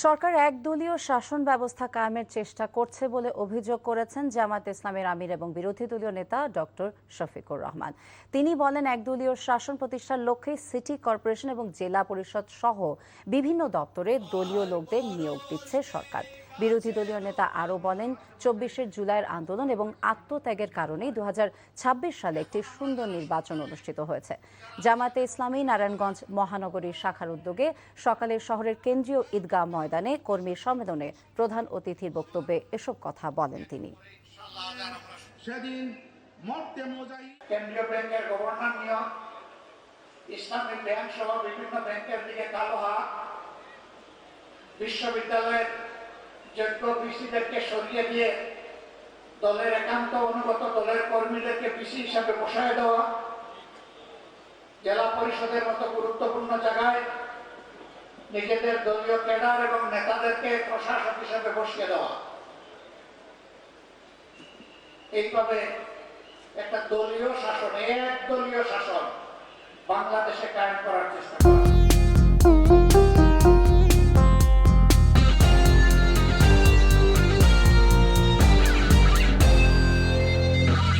সরকার একদলীয় শাসন ব্যবস্থা কায়েমের চেষ্টা করছে বলে অভিযোগ করেছেন জামায়াত ইসলামের আমির এবং বিরোধী দলীয় নেতা ডক্টর শফিকুর রহমান। তিনি বলেন, একদলীয় শাসন প্রতিষ্ঠার লক্ষ্যে সিটি কর্পোরেশন এবং জেলা পরিষদ সহ বিভিন্ন দপ্তরে দলীয় লোকদের নিয়োগ দিচ্ছে সরকার। বিরোধী দলীয় নেতা আরও বলেন, ২৪শে জুলাইয়ের আন্দোলন এবং আত্মত্যাগের কারণেই ২০২৬ সালে একটি সুন্দর নির্বাচন অনুষ্ঠিত হয়েছে। জামায়াতে ইসলামী নারায়ণগঞ্জ মহানগরীর শাখার উদ্যোগে সকালে শহরের কেন্দ্রীয় ঈদগাহ ময়দানে কর্মী সম্মেলনে প্রধান অতিথির বক্তব্যে এসব কথা বলেন তিনি। কেন্দ্রীয় ব্যাংকের গভর্নর নিয়োগ, ইসলামিক ব্যাংক সহ বিভিন্ন ব্যাংকের দিকে কালো হাত, বিশ্ববিদ্যালয়ের যোগ্য ভিসিদেরকে সরিয়ে দিয়ে দলের একান্ত অনুগত দলের কর্মীদেরকে ভিসি হিসাবে বসায় দেওয়া, জেলা পরিষদের মতো গুরুত্বপূর্ণ জায়গায় নিজেদের দলীয় ক্যাডার এবং নেতাদেরকে প্রশাসক হিসাবে বসিয়ে দেওয়া, এইভাবে একটা দলীয় শাসন, একদলীয় শাসন বাংলাদেশে কায়েম করার চেষ্টা করা।